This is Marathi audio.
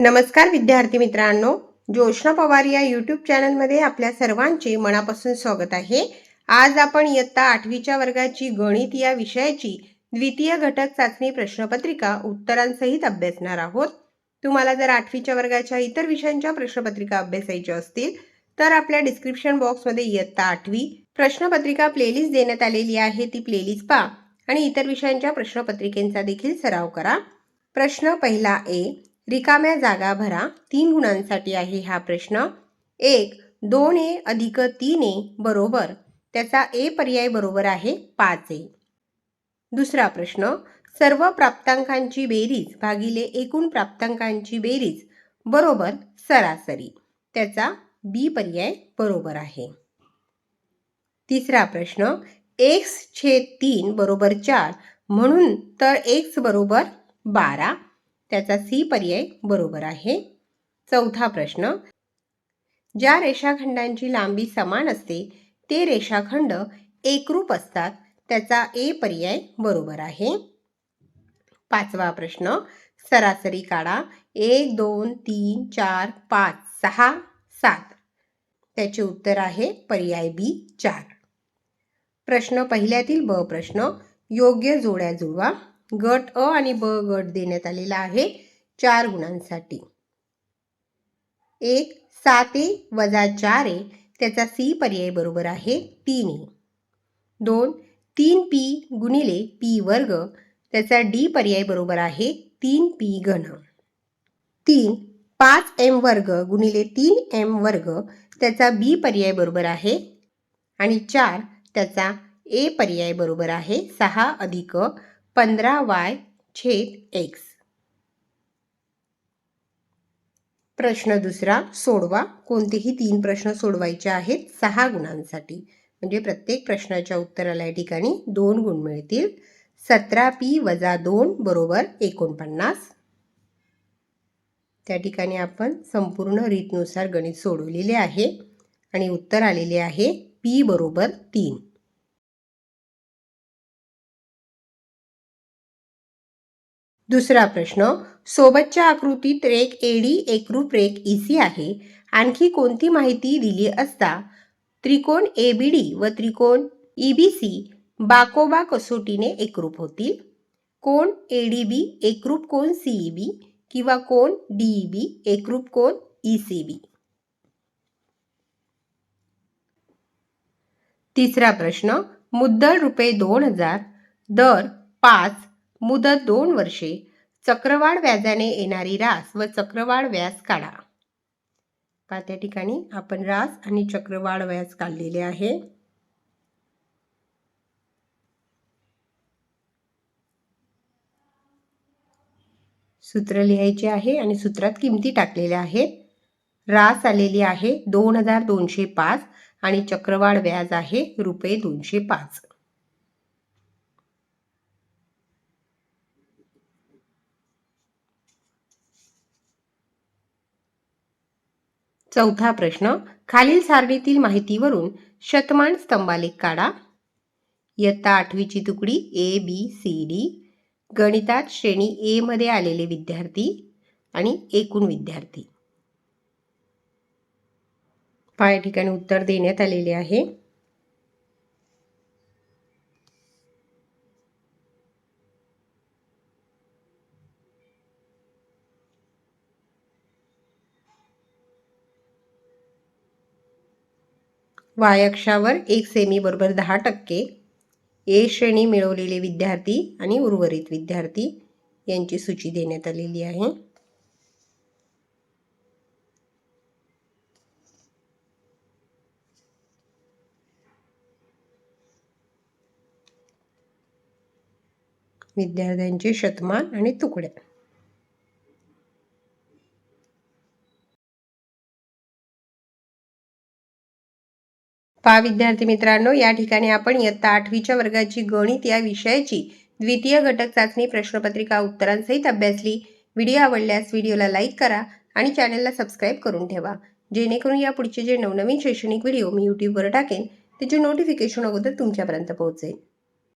नमस्कार विद्यार्थी मित्रांनो, जोशना पवार या यूट्यूब चॅनलमध्ये आपल्या सर्वांचे मनापासून स्वागत आहे। आज आपण इयत्ता 8वीच्या वर्गाची गणित या विषयाची द्वितीय घटक चाचणी प्रश्नपत्रिका उत्तरांसहित अभ्यासणार आहोत। तुम्हाला जर 8वीच्या वर्गाच्या इतर विषयांच्या प्रश्नपत्रिका अभ्यासायच्या असतील तर आपल्या डिस्क्रिप्शन बॉक्समध्ये इयत्ता 8वी प्रश्नपत्रिका प्लेलिस्ट देण्यात आलेली आहे, ती प्लेलिस्ट पहा आणि इतर विषयांच्या प्रश्नपत्रिकेचा देखील सराव करा। प्रश्न पहिला ए, रिकाम्या जागा भरा। 3 गुणांसाठी आहे हा प्रश्न। 1 2a अधिक 3a बरोबर त्याचा ए पर्याय बरोबर आहे 5a। दुसरा प्रश्न, सर्व प्राप्तांकांची बेरीज भागिले एकूण प्राप्तांकांची बेरीज बरोबर सरासरी, त्याचा बी पर्याय बरोबर आहे। तिसरा प्रश्न, x/3 बरोबर 4 म्हणून तर x बरोबर 12, त्याचा सी पर्याय बरोबर आहे। चौथा प्रश्न, ज्या रेषाखंडांची लांबी समान असते ते रेषाखंड एकरूप असतात, त्याचा ए पर्याय बरोबर आहे। पाचवा प्रश्न, सरासरी काढा। 1 2 3 4 5 6 7, त्याचे उत्तर आहे पर्याय बी 4। प्रश्न पहिल्यातील ब प्रश्न, योग्य जोड्या जुळवा। गट अ आणि ब गट देण्यात आलेला आहे 4 गुणांसाठी। 1 7a वजा 4a, त्याचा सी पर्याय बरोबर आहे 3a। 2 3p गुणिले p वर्ग, त्याचा डी पर्याय बरोबर आहे 3p घन। 3 5m वर्ग गुणिले 3m वर्ग, त्याचा बी पर्याय बरोबर आहे आणि 4 त्याचा ए पर्याय बरोबर आहे 6 अधिक 15y/x। प्रश्न दुसरा सोडवा। कोणतेही 3 प्रश्न सोडवायचे आहेत 6 गुणांसाठी, म्हणजे प्रत्येक प्रश्नाच्या उत्तराला या ठिकाणी 2 गुण मिळतील। 17p वजा 2 बरोबर 49। त्या ठिकाणी आपण संपूर्ण रीतनुसार गणित सोडवलेले आहे आणि उत्तर आलेले आहे p बरोबर 3। दुसरा प्रश्न, सोबतच्या आकृतीत रेख एडी एकरूप रेख ईसी आहे। आणखी कोणती माहिती दिली असता त्रिकोण एबीडी व त्रिकोण ईबीसी बाकोबा कसोटीने एकरूप होतील? कोण एडीबी एकरूप कोण सीईबी किंवा कोण डीईबी एकरूप कोण ईसीबी? तिसरा प्रश्न, मुद्दल रुपये 2000, दर 5, मुदत 2 वर्षे, चक्रवाढ व्याजाने येणारी रास व चक्रवाढ व्याज काढा। त्या ठिकाणी आपण रास आणि चक्रवाढ व्याज काढलेले आहे। सूत्र लिहायचे आहे आणि सूत्रात किमती टाकलेल्या आहेत। रास आलेली आहे 2205 आणि चक्रवाढ व्याज आहे रुपये 205। चौथा प्रश्न, खालील सारणीतील माहितीवरून शतमान स्तंभालेख काढा। इयत्ता 8वीची तुकडी ए बी सी डी, गणितात श्रेणी ए मध्ये आलेले विद्यार्थी आणि एकूण विद्यार्थी। या ठिकाणी उत्तर देण्यात आलेले आहे। वाय अक्षावर 1 सेमी बरोबर 10%, ए श्रेणी मिळवलेले विद्यार्थी आणि उर्वरित विद्यार्थी यांची सूची देण्यात आलेली आहे। विद्यार्थ्यांचे शतमान आणि तुकड्या। विद्यार्थी मित्रांनो, या ठिकाणी आपण इयत्ता 8वीच्या वर्गाची गणित या विषयाची द्वितीय घटक चाचणी प्रश्नपत्रिका उत्तरांसहित अभ्यासली। व्हिडिओ आवडल्यास व्हिडिओला लाईक करा आणि चॅनलला सबस्क्राईब करून ठेवा, जेणेकरून या पुढचे जे नवनवीन शैक्षणिक व्हिडिओ मी यूट्यूबवर टाकेन त्याचे नोटिफिकेशन अगोदर तुमच्यापर्यंत पोहोचेल।